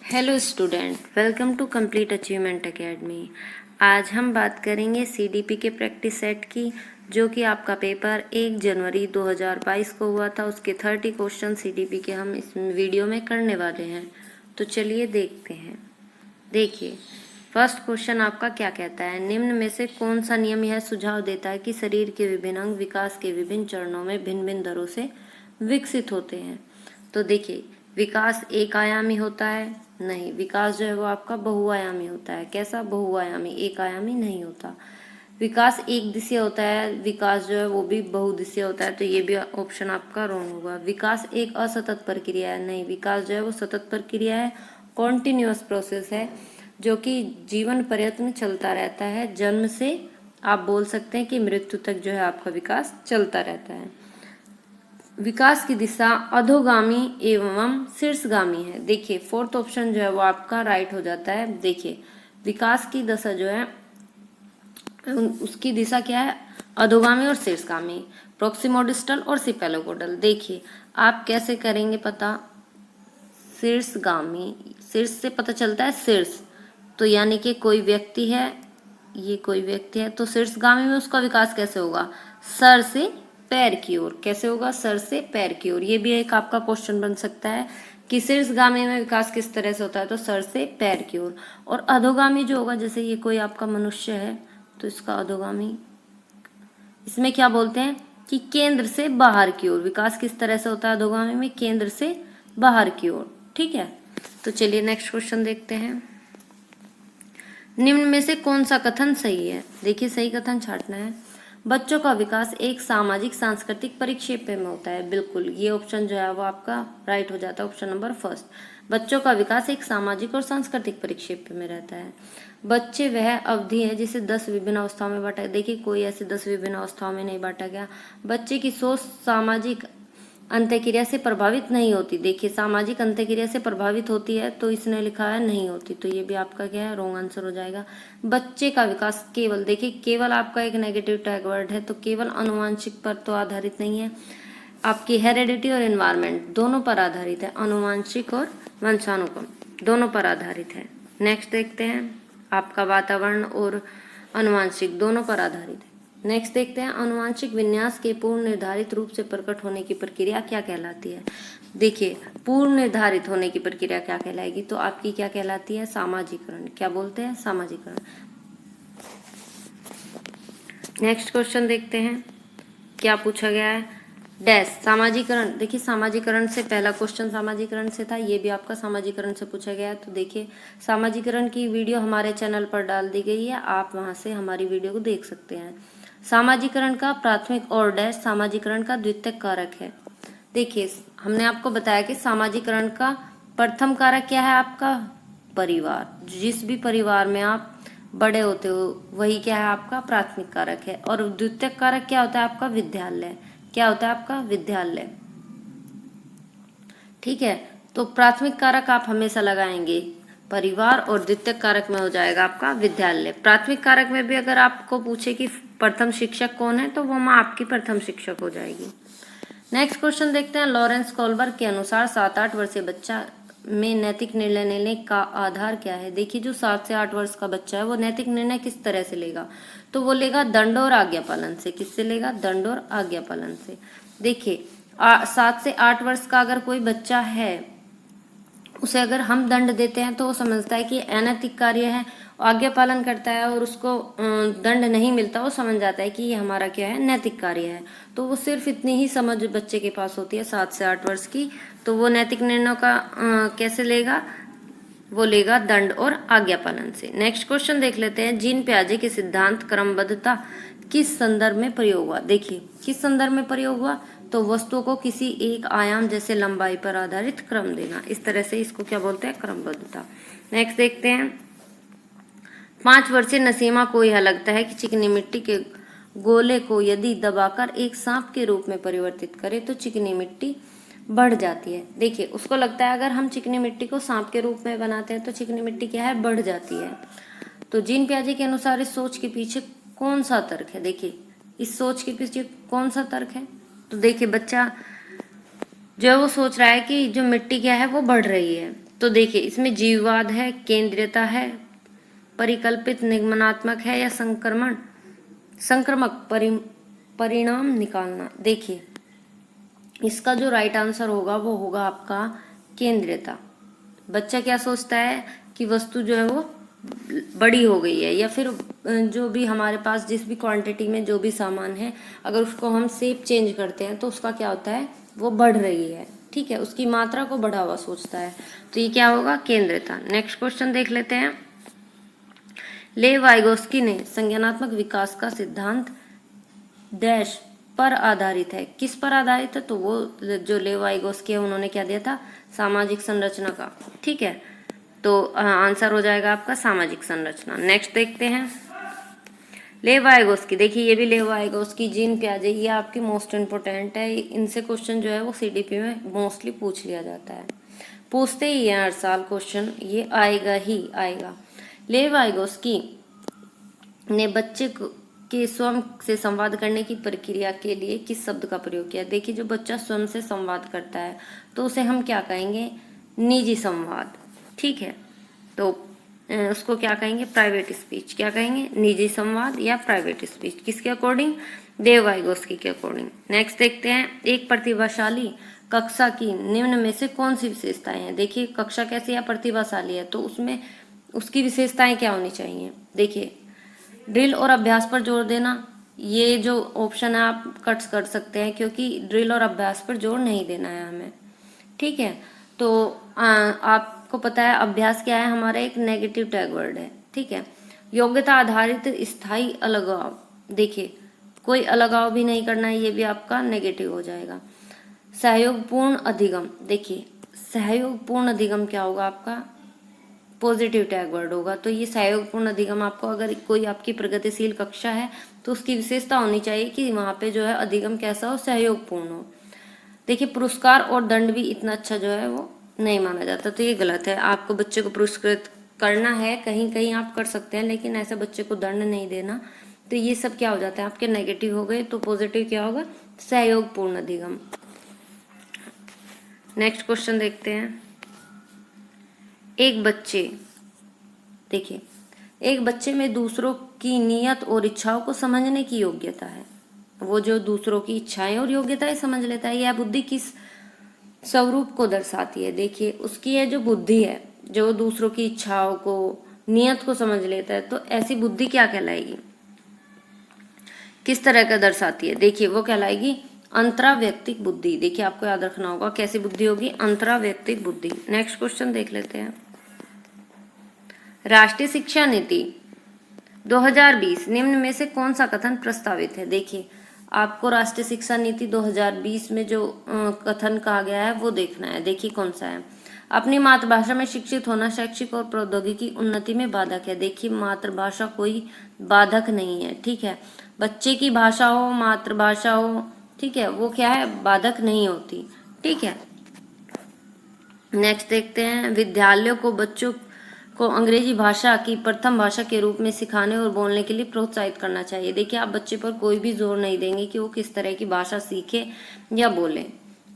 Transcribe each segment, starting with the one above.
Hello student, welcome to complete achievement academy. आज हम बात करेंगे सीडीपी के प्रैक्टिस सेट की, जो कि आपका पेपर 1 जनवरी 2022 को हुआ था। उसके 30 क्वेश्चन सीडीपी के हम इस वीडियो में करने वाले हैं। तो चलिए देखते हैं। देखिए, फर्स्ट क्वेश्चन आपका क्या कहता है, निम्न में से कौन सा नियम यह सुझाव देता है कि शरीर के विभिन्न अंग विकास के विभिन्न चरणों में भिन्न भिन्न दरों से विकसित होते हैं। तो देखिए, विकास एक आयामी होता है? नहीं, विकास जो है वो आपका बहुआयामी होता है। कैसा? बहुआयामी, एक आयामी नहीं होता। विकास एक दिशीय होता है, विकास जो है वो भी बहुदिशीय होता है। तो ये भी ऑप्शन आपका रॉन्ग होगा। विकास एक असतत प्रक्रिया है? नहीं, विकास जो है वो सतत प्रक्रिया है, कॉन्टिन्यूअस प्रोसेस है, जो कि जीवन पर्यंत में चलता रहता है। जन्म से आप बोल सकते हैं कि मृत्यु तक जो है आपका विकास चलता रहता है। विकास की दिशा अधोगामी एवं शीर्षगामी है। देखिए, फोर्थ ऑप्शन जो है वो आपका राइट हो जाता है। देखिए, विकास की दशा जो है उसकी दिशा क्या है? अधोगामी और शीर्षगामी, प्रोक्सिमोडिस्टल और सिपेलोपोडल। देखिए, आप कैसे करेंगे पता? शीर्षगामी, शीर्ष से पता चलता है शीर्ष, तो यानी कि कोई व्यक्ति है, ये कोई व्यक्ति है, तो शीर्षगामी में उसका विकास कैसे होगा? सर से पैर की ओर। कैसे होगा? सर से पैर की ओर। ये भी एक आपका क्वेश्चन बन सकता है कि शीर्षगामी में विकास किस तरह से होता है, तो सर से पैर की ओर। और अधोगामी जो होगा, जैसे ये कोई आपका मनुष्य है, तो इसका अधोगामी, इसमें क्या बोलते हैं कि केंद्र से बाहर की ओर। विकास किस तरह से होता है अधोगामी में? केंद्र से बाहर की ओर। ठीक है, तो चलिए नेक्स्ट क्वेश्चन देखते हैं। निम्न में से कौन सा कथन सही है? देखिए, सही कथन छांटना है। बच्चों का विकास एक सामाजिक सांस्कृतिक परिक्षेप में होता है। बिल्कुल, ये ऑप्शन जो है वो आपका राइट हो जाता है, ऑप्शन नंबर फर्स्ट। बच्चों का विकास एक सामाजिक और सांस्कृतिक परिक्षेप में रहता है। बच्चे वह अवधि है जिसे 10 विभिन्न अवस्थाओं में बांटा। देखिए, कोई ऐसे 10 विभिन्न अवस्थाओं में नहीं बांटा गया। बच्चे की सोच सामाजिक अंतःक्रिया से प्रभावित नहीं होती। देखिए, सामाजिक अंतःक्रिया से प्रभावित होती है, तो इसने लिखा है नहीं होती, तो ये भी आपका क्या है? रॉन्ग आंसर हो जाएगा। बच्चे का विकास केवल, देखिए केवल आपका एक नेगेटिव टैग वर्ड है, तो केवल आनुवांशिक पर तो आधारित नहीं है, आपकी हेरेडिटी और एनवायरमेंट दोनों पर आधारित है। आनुवांशिक और वंशानुक्रम दोनों पर आधारित है। नेक्स्ट देखते हैं, आपका वातावरण और आनुवांशिक दोनों पर आधारित है। नेक्स्ट देखते हैं, आनुवांशिक विन्यास के पूर्व निर्धारित रूप से प्रकट होने की प्रक्रिया क्या कहलाती है? देखिए, पूर्व निर्धारित होने की प्रक्रिया क्या कहलाएगी? तो आपकी क्या कहलाती है? सामाजिकरण। क्या बोलते हैं? सामाजिकरण। नेक्स्ट क्वेश्चन देखते हैं, क्या पूछा गया है? डैश सामाजिकरण। देखिए, सामाजिकरण से पहला क्वेश्चन सामाजिकरण से था, ये भी आपका सामाजिकरण से पूछा गया है। तो देखिए, सामाजिकरण की वीडियो हमारे चैनल पर डाल दी गई है, आप वहां से हमारी वीडियो को देख सकते हैं। सामाजिकरण का प्राथमिक और डैश सामाजिकरण का द्वितीयक कारक है। देखिए, हमने आपको बताया कि सामाजिकरण का प्रथम कारक क्या है आपका? परिवार। जिस भी परिवार में आप बड़े होते हो वही क्या है आपका? प्राथमिक कारक है। और द्वितीयक कारक क्या होता है आपका? विद्यालय। क्या होता है आपका? विद्यालय। ठीक है, तो प्राथमिक कारक आप हमेशा लगाएंगे परिवार, और द्वितीयक कारक में हो जाएगा आपका विद्यालय। प्राथमिक कारक में भी अगर आपको पूछे कि प्रथम शिक्षक कौन है, तो वो माँ आपकी प्रथम शिक्षक हो जाएगी। नेक्स्ट क्वेश्चन देखते हैं, लॉरेंस कोलबर्ग के अनुसार 7-8 वर्षीय बच्चा में नैतिक निर्णय लेने का आधार क्या है? देखिए, जो 7 से 8 वर्ष का बच्चा है वो नैतिक निर्णय किस तरह से लेगा? तो वो लेगा दंड और आज्ञा पालन से। किससे लेगा? दंड और आज्ञा पालन से। देखिए, 7 से 8 वर्ष का अगर कोई बच्चा है, उसे अगर हम दंड देते हैं तो वो समझता है कि अनैतिक कार्य है, आज्ञा पालन करता है, और उसको दंड नहीं मिलता, वो समझ जाता है कि ये हमारा क्या है? नैतिक कार्य है। तो वो सिर्फ इतनी ही समझ बच्चे के पास होती है 7 से 8 वर्ष की, तो वो नैतिक निर्णयों का कैसे लेगा? वो लेगा दंड और आज्ञा पालन से। नेक्स्ट क्वेश्चन देख लेते हैं, जीन पियाजे के सिद्धांत क्रमबद्धता किस संदर्भ में प्रयोग हुआ? देखिए, किस संदर्भ में प्रयोग हुआ? तो वस्तुओं को किसी एक आयाम जैसे लंबाई पर आधारित क्रम देना, इस तरह से इसको क्या बोलते हैं? क्रमबद्धता। नेक्स्ट देखते हैं, 5 वर्षीय नसीमा को यह लगता है कि चिकनी मिट्टी के गोले को यदि दबाकर एक सांप के रूप में परिवर्तित करें तो चिकनी मिट्टी बढ़ जाती है। देखिए, उसको लगता है अगर हम चिकनी मिट्टी को सांप के रूप में बनाते हैं तो चिकनी मिट्टी क्या है? बढ़ जाती है। तो जीन पियाजे के अनुसार इस सोच के पीछे कौन सा तर्क है? देखिए, इस सोच के पीछे कौन सा तर्क है? तो देखिए, बच्चा जो है वो सोच रहा है कि जो मिट्टी क्या है वो बढ़ रही है, तो देखिए इसमें जीववाद है, केंद्रीयता है, परिकल्पित निगमनात्मक है या संक्रमक परिणाम निकालना। देखिए इसका जो राइट आंसर होगा वो होगा आपका केंद्रीयता। बच्चा क्या सोचता है कि वस्तु जो है वो बड़ी हो गई है, या फिर जो भी हमारे पास जिस भी क्वांटिटी में जो भी सामान है, अगर उसको हम शेप चेंज करते हैं तो उसका क्या होता है, वो बढ़ रही है। ठीक है, उसकी मात्रा को बढ़ा हुआ सोचता है। तो ये क्या होगा, केंद्रीयता। नेक्स्ट क्वेश्चन देख लेते हैं। लेव वाइगोस्की ने संज्ञानात्मक विकास का सिद्धांत डैश पर आधारित है। किस पर आधारित है, तो वो जो लेव वाइगोस्की है उन्होंने क्या दिया था, सामाजिक संरचना का। ठीक है, तो आंसर हो जाएगा आपका सामाजिक संरचना। नेक्स्ट देखते हैं लेव वाइगोस्की। देखिए ये भी लेव वाइगोस्की, जीन पियाजे, ये आपकी मोस्ट इंपोर्टेंट है। इनसे क्वेश्चन जो है वो सीडीपी में मोस्टली पूछ लिया जाता है, पूछते ही है हर साल क्वेश्चन, ये आएगा ही आएगा। लेव वाइगोस्की ने बच्चे के स्वयं से संवाद करने की प्रक्रिया के लिए किस शब्द का प्रयोग किया। देखिए जो बच्चा स्वयं से संवाद करता है तो उसे हम क्या कहेंगे, निजी संवाद। ठीक है, तो उसको क्या कहेंगे, प्राइवेट स्पीच। क्या कहेंगे, निजी संवाद या प्राइवेट स्पीच। किसके अकॉर्डिंग, लेव वाइगोस्की के अकॉर्डिंग। नेक्स्ट देखते हैं, एक प्रतिभाशाली कक्षा की निम्न में से कौन सी विशेषताएं हैं। देखिए कक्षा कैसी है, प्रतिभाशाली है, तो उसमें उसकी विशेषताएं क्या होनी चाहिए। देखिए ड्रिल और अभ्यास पर जोर देना, ये जो ऑप्शन है आप कट कर सकते हैं, क्योंकि ड्रिल और अभ्यास पर जोर नहीं देना है हमें। ठीक है, तो आपको पता है अभ्यास क्या है, हमारा एक नेगेटिव टैग वर्ड है। ठीक है, योग्यता आधारित स्थायी अलगाव, देखिए कोई अलगाव भी नहीं करना है, ये भी आपका नेगेटिव हो जाएगा। सहयोगपूर्ण अधिगम, देखिए सहयोगपूर्ण अधिगम क्या होगा आपका, पॉजिटिव टैग वर्ड होगा। तो ये सहयोगपूर्ण अधिगम आपको, अगर कोई आपकी प्रगतिशील कक्षा है तो उसकी विशेषता होनी चाहिए कि वहाँ पे जो है अधिगम कैसा हो, सहयोगपूर्ण हो। देखिए पुरस्कार और दंड भी इतना अच्छा जो है वो नहीं माना जाता, तो ये गलत है। आपको बच्चे को पुरस्कृत करना है, कहीं कहीं आप कर सकते हैं, लेकिन ऐसे बच्चे को दंड नहीं देना। तो ये सब क्या हो जाता है, आपके नेगेटिव हो गए। तो पॉजिटिव क्या होगा, सहयोगपूर्ण अधिगम। नेक्स्ट क्वेश्चन देखते हैं। एक बच्चे, देखिए एक बच्चे में दूसरों की नीयत और इच्छाओं को समझने की योग्यता है। वो जो दूसरों की इच्छाएं और योग्यताएं समझ लेता है। यह बुद्धि किस स्वरूप को दर्शाती है। देखिए उसकी यह जो बुद्धि है, जो दूसरों की इच्छाओं को, नियत को समझ लेता है, तो ऐसी बुद्धि क्या कहलाएगी, किस तरह का दर्शाती है। देखिए वो कहलाएगी अंतराव्यक्तिक बुद्धि। देखिए आपको याद रखना होगा कैसी बुद्धि होगी, अंतराव्यक्तिक बुद्धि। नेक्स्ट क्वेश्चन देख लेते हैं। राष्ट्रीय शिक्षा नीति 2020 निम्न में से कौन सा कथन प्रस्तावित है। देखिए आपको राष्ट्रीय शिक्षा नीति 2020 में जो कथन कहा गया है वो देखना है। देखिए कौन सा है, अपनी मातृभाषा में शिक्षित होना शैक्षिक और प्रौद्योगिकी उन्नति में बाधक है। देखिए मातृभाषा कोई बाधक नहीं है। ठीक है, बच्चे की भाषा हो, मातृभाषा हो, ठीक है, वो क्या है, बाधक नहीं होती। ठीक है, नेक्स्ट देखते हैं। विद्यालयों को बच्चों को अंग्रेजी भाषा की प्रथम भाषा के रूप में सिखाने और बोलने के लिए प्रोत्साहित करना चाहिए। देखिए आप बच्चे पर कोई भी जोर नहीं देंगे कि वो किस तरह की भाषा सीखे या बोले,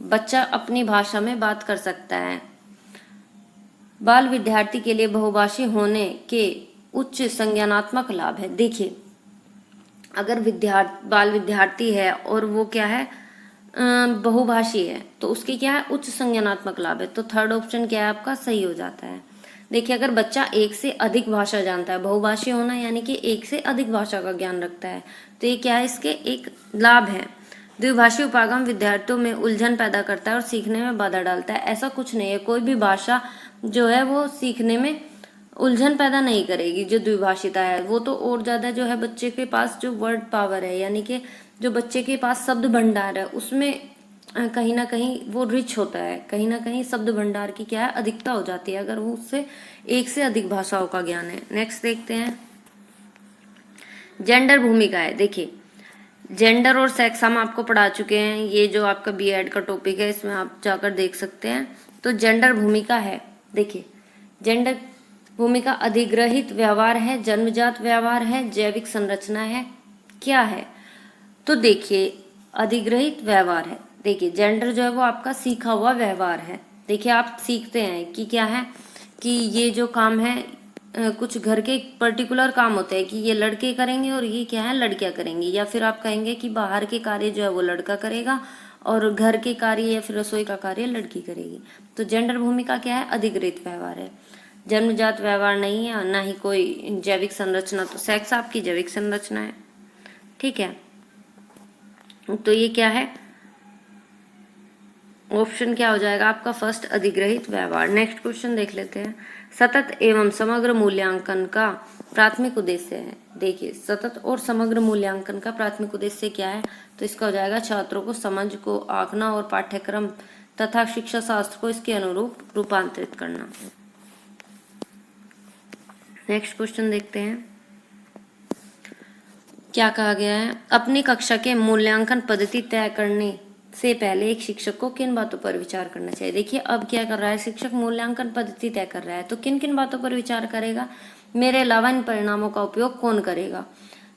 बच्चा अपनी भाषा में बात कर सकता है। बाल विद्यार्थी के लिए बहुभाषी होने के उच्च संज्ञानात्मक लाभ है। देखिए अगर बाल विद्यार्थी है और वो क्या है, बहुभाषी है, तो उसकी क्या है, उच्च संज्ञानात्मक लाभ है। तो थर्ड ऑप्शन क्या है आपका, सही हो जाता है। देखिए अगर बच्चा एक से अधिक भाषा जानता है, बहुभाषी होना यानी कि एक से अधिक भाषा का ज्ञान रखता है, तो ये क्या है, इसके एक लाभ है। द्विभाषी उपागम विद्यार्थियों में उलझन पैदा करता है और सीखने में बाधा डालता है। ऐसा कुछ नहीं है, कोई भी भाषा जो है वो सीखने में उलझन पैदा नहीं करेगी। जो द्विभाषिता है वो तो और ज्यादा जो है बच्चे के पास जो वर्ड पावर है, यानी कि जो बच्चे के पास शब्द भंडार है, उसमें कहीं ना कहीं वो रिच होता है, कहीं ना कहीं शब्द भंडार की क्या है, अधिकता हो जाती है अगर वो उससे एक से अधिक भाषाओं का ज्ञान है। नेक्स्ट देखते हैं, जेंडर भूमिका है। देखिए जेंडर और सेक्स हम आपको पढ़ा चुके हैं, ये जो आपका बीएड का टॉपिक है इसमें आप जाकर देख सकते हैं। तो जेंडर भूमिका है, देखिए जेंडर भूमिका अधिग्रहित व्यवहार है, जन्मजात व्यवहार है, जैविक संरचना है, क्या है। तो देखिए अधिग्रहित व्यवहार है। देखिए जेंडर जो है वो आपका सीखा हुआ व्यवहार है, देखिए आप सीखते हैं कि क्या है कि ये जो काम है कुछ घर के पर्टिकुलर काम होते हैं कि ये लड़के करेंगे और ये क्या है लड़कियां करेंगी, या फिर आप कहेंगे कि बाहर के कार्य जो है वो लड़का करेगा और घर के कार्य या फिर रसोई का कार्य लड़की करेगी। तो जेंडर भूमिका क्या है, अधिग्रहित व्यवहार है, जन्मजात व्यवहार नहीं है, ना ही कोई जैविक संरचना। तो सेक्स आपकी जैविक संरचना है, ठीक है। तो ये क्या है, ऑप्शन क्या हो जाएगा आपका फर्स्ट, अधिग्रहित व्यवहार। नेक्स्ट क्वेश्चन देख लेते हैं। सतत एवं समग्र मूल्यांकन का प्राथमिक उद्देश्य है। देखिए सतत और समग्र मूल्यांकन का प्राथमिक उद्देश्य क्या है, तो इसका हो जाएगा छात्रों को समझ को आंकना और पाठ्यक्रम तथा शिक्षा शास्त्र को इसके अनुरूप रूपांतरित करना। नेक्स्ट क्वेश्चन देखते हैं क्या कहा गया है। अपनी कक्षा के मूल्यांकन पद्धति तय करने से पहले एक शिक्षक को किन बातों पर विचार करना चाहिए। देखिए अब क्या कर रहा है शिक्षक, मूल्यांकन पद्धति तय कर रहा है, तो किन किन बातों पर विचार करेगा, मेरे अलावा इन परिणामों का उपयोग कौन करेगा,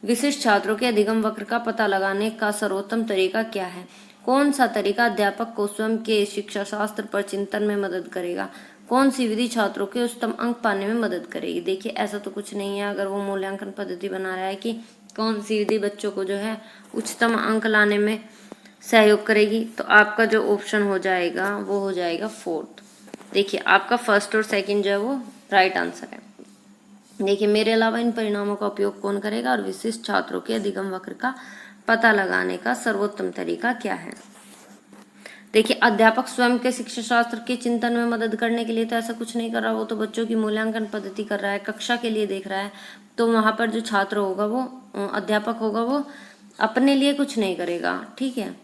विशिष्ट छात्रों के अधिगम वक्र का पता लगाने का सर्वोत्तम तरीका क्या है, कौन सा तरीका अध्यापक को स्वयं के शिक्षा शास्त्र पर चिंतन में मदद करेगा, कौन सी विधि छात्रों के उच्चतम अंक पाने में मदद करेगी। देखिए ऐसा तो कुछ नहीं है, अगर वो मूल्यांकन पद्धति बना रहा है कि कौन सी विधि बच्चों को जो है उच्चतम अंक लाने में सहयोग करेगी, तो आपका जो ऑप्शन हो जाएगा वो हो जाएगा फोर्थ। देखिए आपका फर्स्ट और सेकंड जो है वो राइट आंसर है। देखिए मेरे अलावा इन परिणामों का उपयोग कौन करेगा और विशिष्ट छात्रों के अधिगम वक्र का पता लगाने का सर्वोत्तम तरीका क्या है। देखिए अध्यापक स्वयं के शिक्षा शास्त्र के चिंतन में मदद करने के लिए तो ऐसा कुछ नहीं कर रहा, वो तो बच्चों की मूल्यांकन पद्धति कर रहा है, कक्षा के लिए देख रहा है। तो वहां पर जो छात्र होगा वो अध्यापक होगा वो अपने लिए कुछ नहीं करेगा, ठीक है।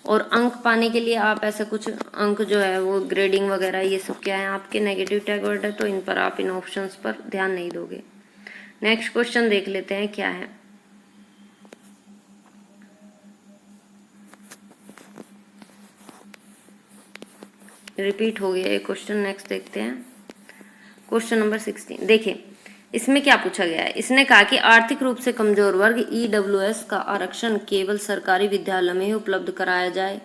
और अंक पाने के लिए आप ऐसा कुछ अंक जो है वो ग्रेडिंग वगैरह ये सब क्या है आपके नेगेटिव टैग वर्ड है, तो इन पर आप इन ऑप्शंस पर ध्यान नहीं दोगे। नेक्स्ट क्वेश्चन देख लेते हैं क्या है। रिपीट हो गया ये क्वेश्चन। नेक्स्ट देखते हैं क्वेश्चन नंबर 16। देखिए इसमें क्या पूछा गया है, इसने कहा कि आर्थिक रूप से कमजोर वर्ग EWS का आरक्षण केवल सरकारी विद्यालयों में ही उपलब्ध कराया जाए।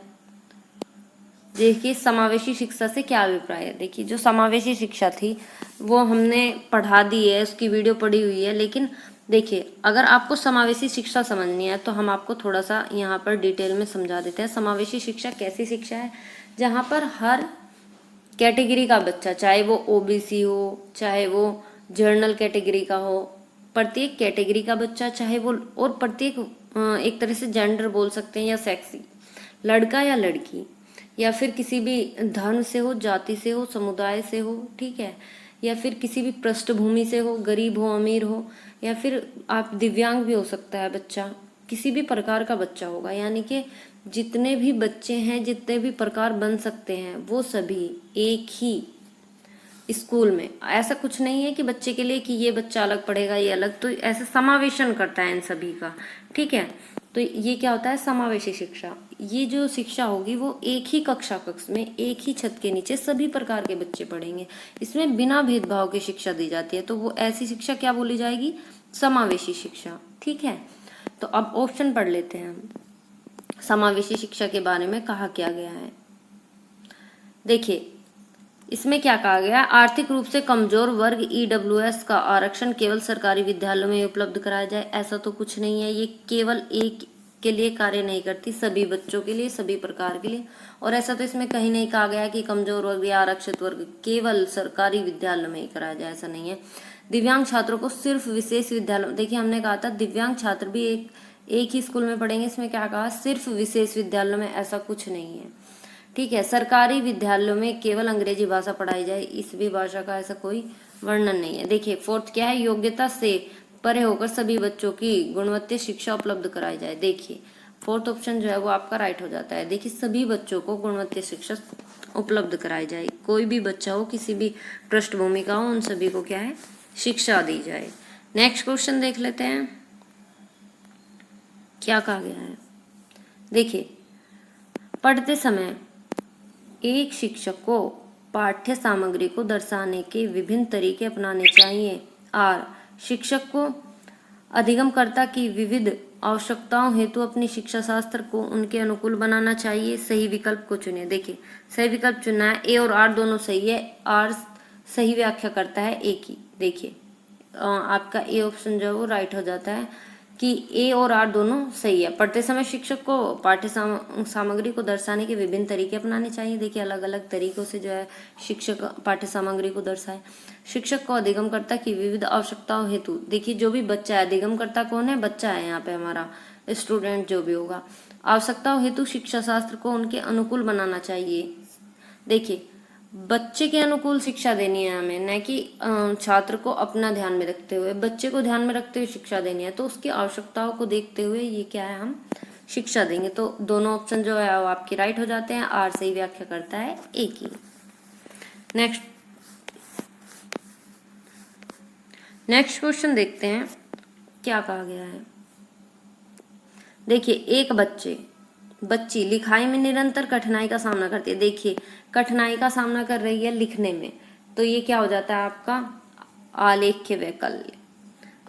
देखिए समावेशी शिक्षा से क्या अभिप्राय है। देखिए जो समावेशी शिक्षा थी वो हमने पढ़ा दी है, उसकी वीडियो पड़ी हुई है, लेकिन देखिए अगर आपको समावेशी शिक्षा समझनी है तो हम आपको थोड़ा सा यहाँ पर डिटेल में समझा देते हैं। समावेशी शिक्षा कैसी शिक्षा है, जहाँ पर हर कैटेगरी का बच्चा, चाहे वो OBC हो, चाहे वो जर्नल कैटेगरी का हो, प्रत्येक कैटेगरी का बच्चा, चाहे वो और प्रत्येक एक तरह से जेंडर बोल सकते हैं या सेक्स, लड़का या लड़की, या फिर किसी भी धर्म से हो, जाति से हो, समुदाय से हो, ठीक है, या फिर किसी भी पृष्ठभूमि से हो, गरीब हो, अमीर हो, या फिर आप दिव्यांग भी हो सकता है बच्चा, किसी भी प्रकार का बच्चा होगा। यानी कि जितने भी बच्चे हैं, जितने भी प्रकार बन सकते हैं, वो सभी एक ही स्कूल में। ऐसा कुछ नहीं है कि बच्चे के लिए कि ये बच्चा अलग पढ़ेगा ये अलग, तो ऐसे समावेशन करता है इन सभी का, ठीक है। तो ये क्या होता है, समावेशी शिक्षा। ये जो शिक्षा होगी वो एक ही कक्षा कक्ष में, एक ही छत के नीचे सभी प्रकार के बच्चे पढ़ेंगे, इसमें बिना भेदभाव की शिक्षा दी जाती है। तो वो ऐसी शिक्षा क्या बोली जाएगी, समावेशी शिक्षा, ठीक है। तो अब ऑप्शन पढ़ लेते हैं हम, समावेशी शिक्षा के बारे में कहा क्या गया है। देखिए इसमें क्या कहा गया, आर्थिक रूप से कमजोर वर्ग EWS का आरक्षण केवल सरकारी विद्यालयों में उपलब्ध कराया जाए। ऐसा तो कुछ नहीं है, ये केवल एक के लिए कार्य नहीं करती, सभी बच्चों के लिए, सभी प्रकार के लिए। और ऐसा तो इसमें कहीं नहीं कहा गया कि कमजोर वर्ग या आरक्षित वर्ग केवल सरकारी विद्यालयों में ही कराया जाए, ऐसा नहीं है। दिव्यांग छात्रों को सिर्फ विशेष विद्यालय, देखिए हमने कहा था दिव्यांग छात्र भी एक ही स्कूल में पढ़ेंगे, इसमें क्या कहा, सिर्फ विशेष विद्यालयों में, ऐसा कुछ नहीं है, ठीक है। सरकारी विद्यालयों में केवल अंग्रेजी भाषा पढ़ाई जाए, इस भी भाषा का ऐसा कोई वर्णन नहीं है। देखिए फोर्थ क्या है, योग्यता से परे होकर सभी बच्चों की गुणवत्ता शिक्षा उपलब्ध कराई जाए। देखिए फोर्थ ऑप्शन जो है वो आपका राइट हो जाता है। देखिए सभी बच्चों को गुणवत्ता शिक्षा उपलब्ध कराई जाए, कोई भी बच्चा हो, किसी भी पृष्ठभूमि का हो, उन सभी को क्या है, शिक्षा दी जाए। नेक्स्ट क्वेश्चन देख लेते हैं क्या कहा गया है। देखिए पढ़ते समय एक शिक्षक को पाठ्य सामग्री को दर्शाने के विभिन्न तरीके अपनाने चाहिए और शिक्षक को अधिगमकर्ता की विविध आवश्यकताओं हेतु अपनी शिक्षा शास्त्र को उनके अनुकूल बनाना चाहिए। सही विकल्प को चुनिए। देखिए सही विकल्प चुनना है। ए और आर दोनों सही है। आर सही व्याख्या करता है ए की। देखिए आपका ए ऑप्शन जो है वो राइट हो जाता है कि ए और आर दोनों सही है। पढ़ते समय शिक्षक को पाठ्य सामग्री को दर्शाने के विभिन्न तरीके अपनाने चाहिए। देखिए अलग अलग तरीकों से जो है शिक्षक पाठ्य सामग्री को दर्शाए। शिक्षक को अधिगमकर्ता की विविध आवश्यकताओं हेतु, देखिए जो भी बच्चा है, अधिगमकर्ता कौन है? बच्चा है यहाँ पे हमारा, स्टूडेंट जो भी होगा। आवश्यकताओं हेतु शिक्षा शास्त्र को उनके अनुकूल बनाना चाहिए। देखिए बच्चे के अनुकूल शिक्षा देनी है हमें, न कि छात्र को अपना ध्यान में रखते हुए, बच्चे को ध्यान में रखते हुए शिक्षा देनी है। तो उसकी आवश्यकताओं को देखते हुए ये क्या है, हम शिक्षा देंगे। तो दोनों ऑप्शन जो है वो आपके राइट हो जाते हैं। आर सही व्याख्या करता है ए की। नेक्स्ट क्वेश्चन देखते हैं क्या कहा गया है। देखिए एक बच्ची लिखाई में निरंतर कठिनाई का सामना करती है। देखिए कठिनाई का सामना कर रही है लिखने में, तो ये क्या हो जाता है आपका आलेख्य वैकल्य।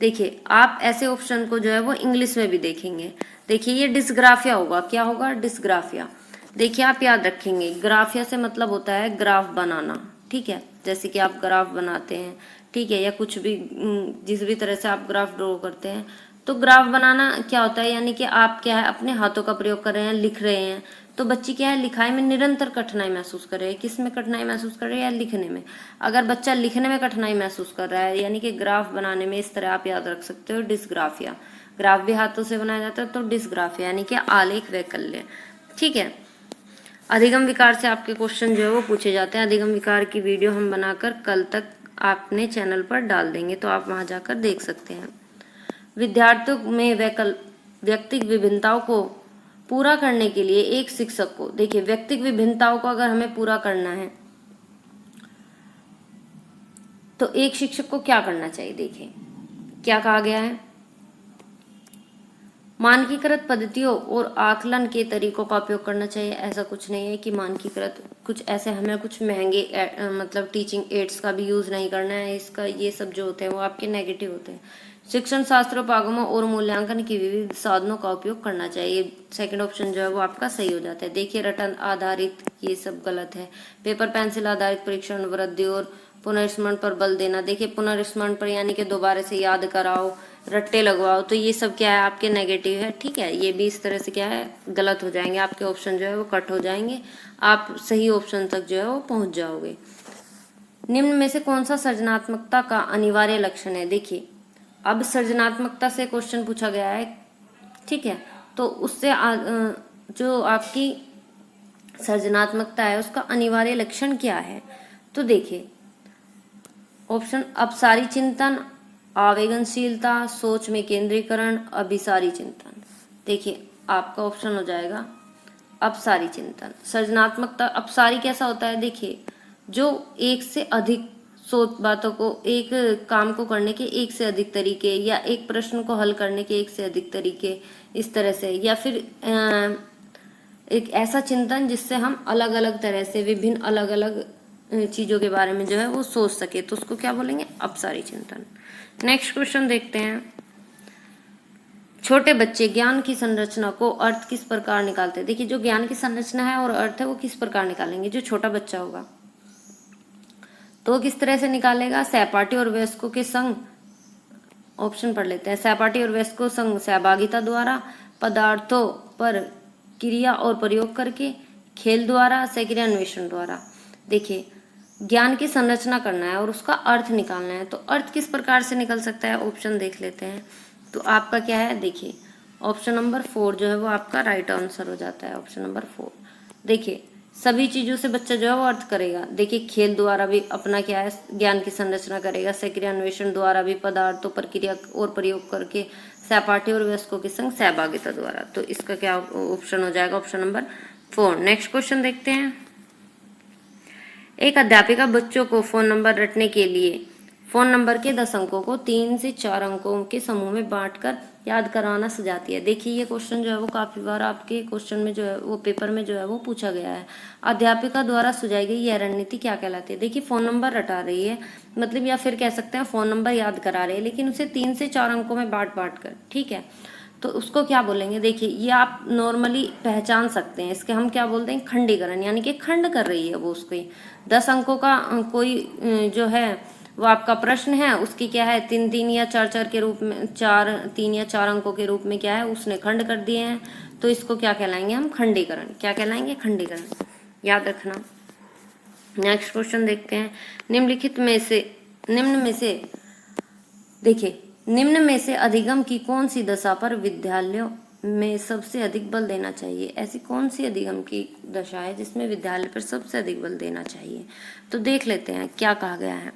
देखिए आप ऐसे ऑप्शन को जो है वो इंग्लिश में भी देखेंगे। देखिए ये डिस्ग्राफिया होगा। क्या होगा? डिस्ग्राफिया। देखिए आप याद रखेंगे, ग्राफिया से मतलब होता है ग्राफ बनाना, ठीक है। जैसे कि आप ग्राफ बनाते हैं, ठीक है, या कुछ भी जिस भी तरह से आप ग्राफ ड्रॉ करते हैं, तो ग्राफ बनाना क्या होता है, यानी कि आप क्या है अपने हाथों का प्रयोग कर रहे हैं, लिख रहे हैं। तो बच्ची क्या है लिखाई में निरंतर कठिनाई महसूस कर रही है। किस में कठिनाई महसूस कर रही है? लिखने में। अगर बच्चा लिखने में कठिनाई महसूस कर रहा है, यानी कि ग्राफ बनाने में, इस तरह आप याद रख सकते हो डिस्ग्राफिया। ग्राफ भी हाथों से बनाया जाता है, तो डिस्ग्राफिया यानी कि आलेख वैकल्य, ठीक है। अधिगम विकार से आपके क्वेश्चन जो है वो पूछे जाते हैं। अधिगम विकार की वीडियो हम बनाकर कल तक आपने चैनल पर डाल देंगे, तो आप वहां जाकर देख सकते हैं। विद्यार्थियों में व्यक्तिगत विभिन्नताओं को पूरा करने के लिए एक शिक्षक को, देखिए व्यक्तिगत विभिन्नताओं को अगर हमें पूरा करना है तो एक शिक्षक को क्या करना चाहिए। देखिए क्या कहा गया है, मानकीकृत पद्धतियों और आकलन के तरीकों का उपयोग करना चाहिए। ऐसा कुछ नहीं है कि मानकीकृत, कुछ ऐसे हमें कुछ महंगे मतलब टीचिंग एड्स का भी यूज नहीं करना है। इसका ये सब जो होते हैं वो आपके नेगेटिव होते हैं। शिक्षण शास्त्रोपागमों और मूल्यांकन की विविध साधनों का उपयोग करना चाहिए। सेकंड ऑप्शन जो है वो आपका सही हो जाता है। देखिए रटन आधारित, ये सब गलत है। पेपर पेंसिल आधारित परीक्षण, वृद्धि और पुनर्स्मरण पर बल देना। देखिए पुनर्स्मरण पर यानी कि दोबारा से याद कराओ, रट्टे लगवाओ, तो ये सब क्या है आपके नेगेटिव है, ठीक है। ये भी इस तरह से क्या है गलत हो जाएंगे, आपके ऑप्शन जो है वो कट हो जाएंगे, आप सही ऑप्शन तक जो है वो पहुंच जाओगे। निम्न में से कौन सा सृजनात्मकता का अनिवार्य लक्षण है। देखिए अब सृजनात्मकता से क्वेश्चन पूछा गया है, ठीक है, तो उससे जो आपकी सृजनात्मकता है उसका अनिवार्य लक्षण क्या है। तो देखिए ऑप्शन अपसारी चिंतन, आवेगनशीलता, सोच में केंद्रीकरण, अभिसारी चिंतन। देखिए आपका ऑप्शन हो जाएगा अपसारी चिंतन। सृजनात्मकता अपसारी कैसा होता है, देखिए जो एक से अधिक सोच बातों को, एक काम को करने के एक से अधिक तरीके, या एक प्रश्न को हल करने के एक से अधिक तरीके, इस तरह से, या फिर एक ऐसा चिंतन जिससे हम अलग अलग तरह से विभिन्न अलग अलग चीजों के बारे में जो है वो सोच सके, तो उसको क्या बोलेंगे? अपसारी चिंतन। नेक्स्ट क्वेश्चन देखते हैं। छोटे बच्चे ज्ञान की संरचना को अर्थ किस प्रकार निकालते हैं। देखिए जो ज्ञान की संरचना है और अर्थ है वो किस प्रकार निकालेंगे। जो छोटा बच्चा होगा तो वो किस तरह से निकालेगा? सहपाठी और वयस्कों के संग, ऑप्शन पढ़ लेते हैं, सहपाठी और वयस्कों संग सहभागिता द्वारा, पदार्थों पर क्रिया और प्रयोग करके, खेल द्वारा, सक्रिय अन्वेषण द्वारा। देखिए ज्ञान की संरचना करना है और उसका अर्थ निकालना है, तो अर्थ किस प्रकार से निकल सकता है, ऑप्शन देख लेते हैं। तो आपका क्या है, देखिए ऑप्शन नंबर 4 जो है वो आपका राइट आंसर हो जाता है। Option number 4। देखिए सभी चीजों से बच्चा जो है वो अर्थ करेगा। देखिए खेल द्वारा भी अपना क्या है ज्ञान की संरचना करेगा, सक्रिय अन्वेषण द्वारा भी, पदार्थों प्रक्रिया और प्रयोग करके, सहपाठी और वयस्कों के संग सहभागिता द्वारा। तो इसका क्या ऑप्शन हो जाएगा? Option number 4। नेक्स्ट क्वेश्चन देखते हैं। एक अध्यापिका बच्चों को फोन नंबर रटने के लिए फोन नंबर के 10 अंकों को 3 से 4 अंकों के समूह में बांटकर याद कराना सजाती है। देखिए ये क्वेश्चन जो है वो काफी बार आपके क्वेश्चन में जो है वो पेपर में जो है वो पूछा गया है। अध्यापिका द्वारा सुझाई गई यह रणनीति क्या कहलाती है। देखिए फोन नंबर रटा रही है, मतलब या फिर कह सकते हैं फोन नंबर याद करा रही है, लेकिन उसे 3 से 4 अंकों में बांट कर, ठीक है। तो उसको क्या बोलेंगे? देखिए ये आप नॉर्मली पहचान सकते हैं, इसके हम क्या बोलते हैं? खंडीकरण, यानी कि खंड कर रही है वो उसको। 10 अंकों का कोई जो है वो आपका प्रश्न है, उसकी क्या है 3-3 या 4-4 के रूप में, 3 या 4 अंकों के रूप में क्या है उसने खंड कर दिए हैं, तो इसको क्या कहलाएंगे हम? खंडीकरण। क्या कहलाएंगे? खंडीकरण, याद रखना। नेक्स्ट क्वेश्चन देखते हैं। निम्न में से देखिए, निम्न में से अधिगम की कौन सी दशा पर विद्यालयों में सबसे अधिक बल देना चाहिए? ऐसी कौन सी अधिगम की दशा है जिसमें विद्यालय पर सबसे अधिक बल देना चाहिए? तो देख लेते हैं क्या कहा गया है।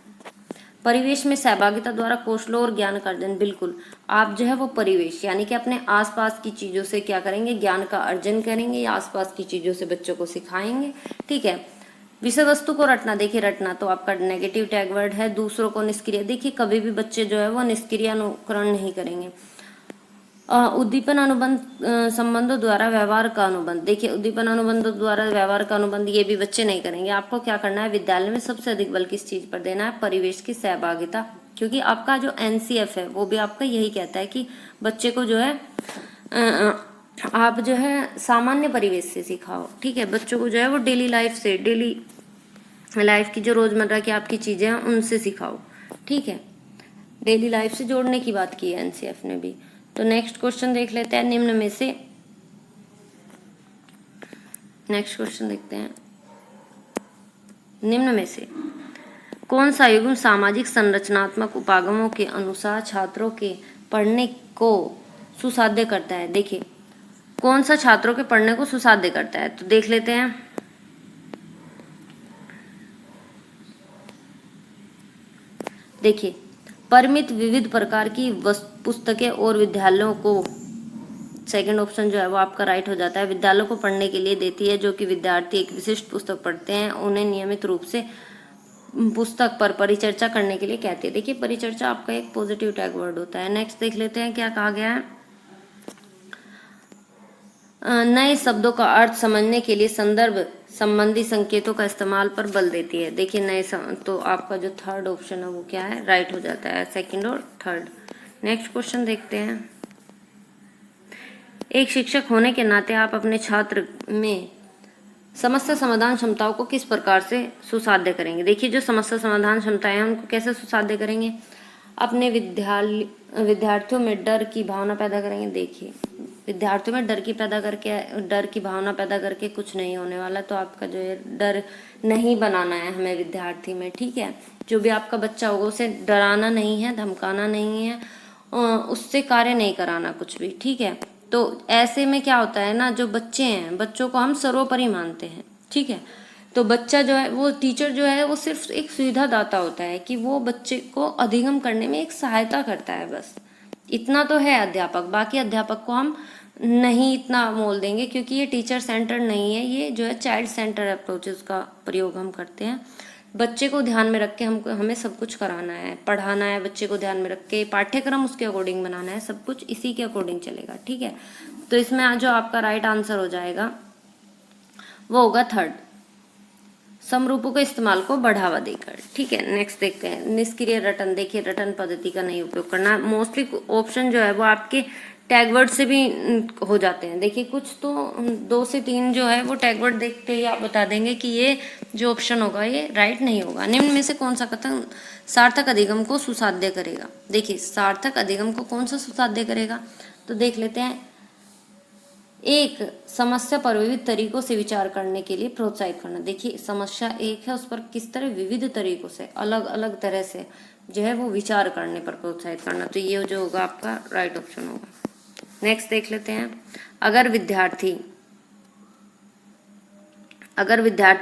परिवेश में सहभागिता द्वारा कौशलों और ज्ञान का अर्जन। बिल्कुल, आप जो है वो परिवेश यानी कि अपने आसपास की चीजों से क्या करेंगे? ज्ञान का अर्जन करेंगे, या आसपास की चीजों से बच्चों को सिखाएंगे। ठीक है। विषय वस्तु को रटना। देखिए रटना तो आपका नेगेटिव टैग वर्ड है। दूसरों को निष्क्रिय, देखिए कभी भी बच्चे जो है वो निष्क्रिय अनुकरण नहीं करेंगे। उद्दीपन अनुबंध संबंधों द्वारा व्यवहार का अनुबंध। देखिए उद्दीपन अनुबंधों द्वारा व्यवहार का अनुबंध ये भी बच्चे नहीं करेंगे। आपको क्या करना है? विद्यालय में सबसे अधिक बल किस चीज पर देना है? परिवेश की सहभागिता, क्योंकि आपका जो एनसीएफ है वो भी आपका यही कहता है कि बच्चे को जो है आप जो है सामान्य परिवेश से सिखाओ। ठीक है, बच्चों को जो है वो डेली लाइफ की जो रोजमर्रा की आपकी चीजें हैं उनसे सिखाओ। ठीक है, डेली लाइफ से जोड़ने की बात की है एनसीएफ ने भी। तो नेक्स्ट क्वेश्चन देख लेते हैं। नेक्स्ट क्वेश्चन देखते हैं। निम्न में से कौन सा युग्म सामाजिक संरचनात्मक उपागमों के अनुसार छात्रों के पढ़ने को सुसाध्य करता है? देखिए कौन सा छात्रों के पढ़ने को सुसाध्य करता है, तो देख लेते हैं। देखिए परिमित विविध प्रकार की पुस्तकें और विद्यालयों को, सेकंड ऑप्शन जो है वो आपका राइट हो जाता है, विद्यालयों को पढ़ने के लिए देती है, जो कि विद्यार्थी एक विशिष्ट पुस्तक पढ़ते हैं उन्हें नियमित रूप से पुस्तक पर परिचर्चा करने के लिए कहती है। देखिए परिचर्चा आपका एक पॉजिटिव टैग वर्ड होता है। नेक्स्ट देख लेते हैं क्या कहा गया है। नए शब्दों का अर्थ समझने के लिए संदर्भ संबंधी संकेतों का इस्तेमाल पर बल देती है। देखिए तो आपका जो थर्ड ऑप्शन है वो क्या है? राइट हो जाता है, सेकंड और थर्ड। नेक्स्ट क्वेश्चन देखते हैं। एक शिक्षक होने के नाते आप अपने छात्र में समस्या समाधान क्षमताओं को किस प्रकार से सुसाध्य करेंगे? देखिए जो समस्या समाधान क्षमताएं हैं उनको कैसे सुसाध्य करेंगे? अपने विद्यार्थियों में डर की भावना पैदा करेंगे। देखिए विद्यार्थियों में डर की भावना पैदा करके कुछ नहीं होने वाला। तो आपका जो है डर नहीं बनाना है हमें विद्यार्थी में। ठीक है, जो भी आपका बच्चा होगा उसे डराना नहीं है, धमकाना नहीं है, उससे कार्य नहीं कराना कुछ भी। ठीक है, तो ऐसे में क्या होता है ना, जो बच्चे हैं बच्चों को हम सर्वोपरि मानते हैं। ठीक है, तो बच्चा जो है वो टीचर जो है वो सिर्फ एक सुविधा दाता होता है कि वो बच्चे को अधिगम करने में एक सहायता करता है, बस इतना तो है अध्यापक। बाकी अध्यापक को हम नहीं इतना मोल देंगे, क्योंकि ये टीचर सेंटर नहीं है, ये जो है चाइल्ड सेंटर अप्रोचेस का प्रयोग हम करते हैं। बच्चे को ध्यान में रख के हमें सब कुछ कराना है, पढ़ाना है, बच्चे को ध्यान में रख के पाठ्यक्रम उसके अकॉर्डिंग बनाना है, सब कुछ इसी के अकॉर्डिंग चलेगा। ठीक है, तो इसमें जो आपका राइट आंसर हो जाएगा वो होगा थर्ड, समरूपों के इस्तेमाल को बढ़ावा देकर। ठीक है, नेक्स्ट देखते हैं। निष्क्रिय रटन। देखिए रटन पद्धति का नहीं उपयोग करना। मोस्टली ऑप्शन जो है वो आपके टैग वर्ड से भी हो जाते हैं। देखिए कुछ तो 2 से 3 जो है वो टैग वर्ड देखते ही आप बता देंगे कि ये जो ऑप्शन होगा ये राइट नहीं होगा। निम्न में से कौन सा कथन सार्थक अधिगम को सुसाध्य करेगा? देखिए सार्थक अधिगम को कौन सा सुसाध्य करेगा, तो देख लेते हैं। एक, समस्या पर विविध तरीकों से विचार करने के लिए प्रोत्साहित करना। देखिए समस्या एक है, उस पर किस तरह विविध तरीकों से अलग अलग तरह से जो है वो विचार करने पर प्रोत्साहित करना, तो ये जो होगा आपका राइट ऑप्शन होगा। नेक्स्ट देख लेते हैं। अगर विद्यार्थी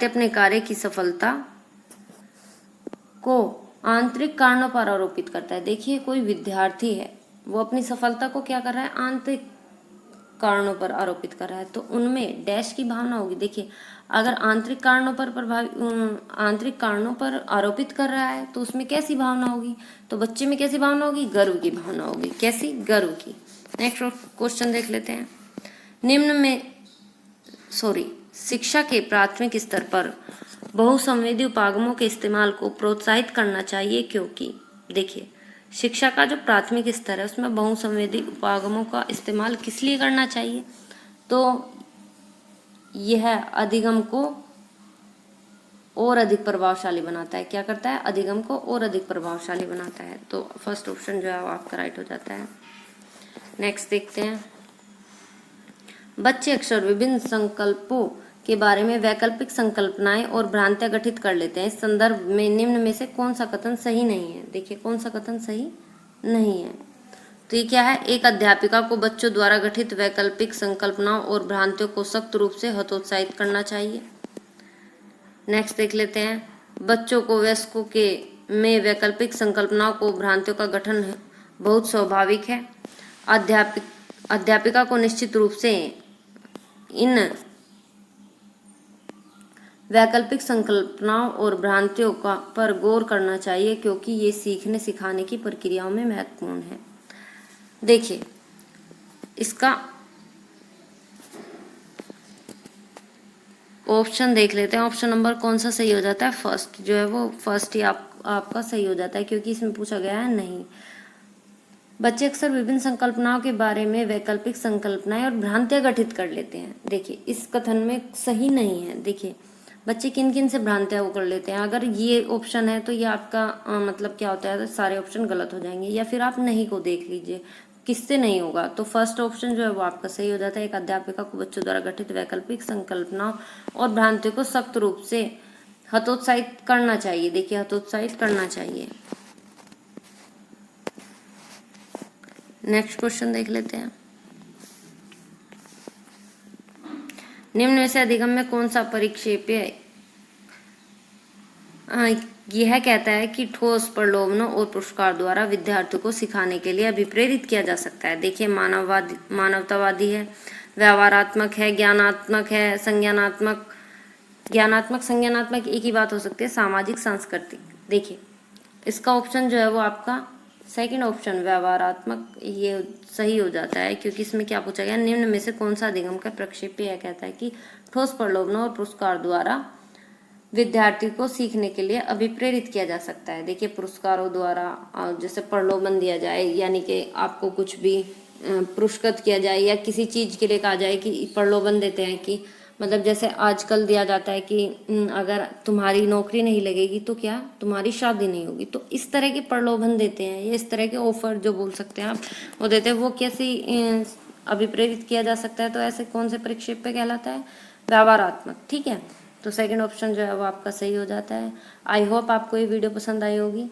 अपने कार्य की सफलता को आंतरिक कारणों पर आरोपित करता है। देखिए कोई विद्यार्थी है वो अपनी सफलता को क्या कर रहा है? आंतरिक कारणों पर आरोपित कर रहा है, तो उनमें डैश की भावना होगी। देखिए अगर आंतरिक कारणों पर आरोपित कर रहा है तो उसमें कैसी भावना होगी? तो बच्चे में कैसी भावना होगी? गर्व की भावना होगी। कैसी? गर्व की। नेक्स्ट क्वेश्चन देख लेते हैं। शिक्षा के प्राथमिक स्तर पर बहुसंवेदी उपागमों के इस्तेमाल को प्रोत्साहित करना चाहिए, क्योंकि देखिए शिक्षा का जो प्राथमिक स्तर है उसमें बहुसंवेदी उपागमों का इस्तेमाल किस लिए करना चाहिए? तो यह अधिगम को और अधिक प्रभावशाली बनाता है। क्या करता है? अधिगम को और अधिक प्रभावशाली बनाता है। तो फर्स्ट ऑप्शन जो है वो आपका राइट हो जाता है। नेक्स्ट देखते हैं, बच्चे अक्सर विभिन्न संकल्पों के बारे में वैकल्पिक संकल्पनाएं और भ्रांतियां गठित कर लेते हैं। इस संदर्भ में निम्न में से कौन सा कथन सही नहीं है? देखिए कौन सा कथन सही नहीं है। तो ये क्या है? एक अध्यापिका को बच्चों द्वारा गठित वैकल्पिक संकल्पनाओं और भ्रांतियों को सख्त रूप से हतोत्साहित करना चाहिए। नेक्स्ट देख लेते हैं, बच्चों को वयस्कों के में वैकल्पिक संकल्पनाओं को भ्रांतियों का गठन बहुत स्वाभाविक है। अध्यापिका को निश्चित रूप से इन वैकल्पिक संकल्पनाओं और भ्रांतियों का पर गौर करना चाहिए क्योंकि ये सीखने सिखाने की प्रक्रियाओं में महत्वपूर्ण है। देखिए इसका ऑप्शन देख लेते हैं, ऑप्शन नंबर कौन सा सही हो जाता है? फर्स्ट जो है वो फर्स्ट ही आपका सही हो जाता है क्योंकि इसमें पूछा गया है नहीं। बच्चे अक्सर विभिन्न संकल्पनाओं के बारे में वैकल्पिक संकल्पनाएं और भ्रांतियां गठित कर लेते हैं। देखिए इस कथन में सही नहीं है। देखिए बच्चे किन किन से भ्रांतियां वो कर लेते हैं, अगर ये ऑप्शन है तो ये आपका मतलब क्या होता है, तो सारे ऑप्शन गलत हो जाएंगे। या फिर आप नहीं को देख लीजिए किससे नहीं होगा, तो फर्स्ट ऑप्शन जो है वो आपका सही हो जाता है। एक अध्यापिका को बच्चों द्वारा गठित वैकल्पिक संकल्पनाओं और भ्रांतियों को सख्त रूप से हतोत्साहित करना चाहिए। देखिए हतोत्साहित करना चाहिए। नेक्स्ट क्वेश्चन देख लेते हैं, निम्न में से अधिगम में कौन सा परिक्षेप्य यह कहता है कि ठोस प्रलोभनों और पुरस्कार द्वारा विद्यार्थियों को सिखाने के लिए अभिप्रेरित किया जा सकता है। देखिए मानवतावादी है, व्यवहारात्मक है, ज्ञानात्मक है, संज्ञानात्मक। ज्ञानात्मक संज्ञानात्मक एक ही बात हो सकती है, सामाजिक सांस्कृतिक। देखिए इसका ऑप्शन जो है वो आपका सेकंड ऑप्शन व्यवहारात्मक ये सही हो जाता है क्योंकि इसमें क्या पूछा गया, निम्न में से कौन सा अधिगम का प्रक्षेप्य यह कहता है कि ठोस प्रलोभनों और पुरस्कार द्वारा विद्यार्थी को सीखने के लिए अभिप्रेरित किया जा सकता है। देखिए पुरस्कारों द्वारा जैसे प्रलोभन दिया जाए, यानी कि आपको कुछ भी पुरस्कृत किया जाए या किसी चीज के लिए कहा जाए कि प्रलोभन देते हैं कि मतलब जैसे आजकल दिया जाता है कि अगर तुम्हारी नौकरी नहीं लगेगी तो क्या तुम्हारी शादी नहीं होगी, तो इस तरह के प्रलोभन देते हैं या इस तरह के ऑफर जो बोल सकते हैं आप वो देते हैं, वो कैसे अभिप्रेरित किया जा सकता है। तो ऐसे कौन से परिक्षेप पे कहलाता है? व्यवहारात्मक। ठीक है, तो सेकंड ऑप्शन जो है वो आपका सही हो जाता है। आई होप आपको ये वीडियो पसंद आई होगी।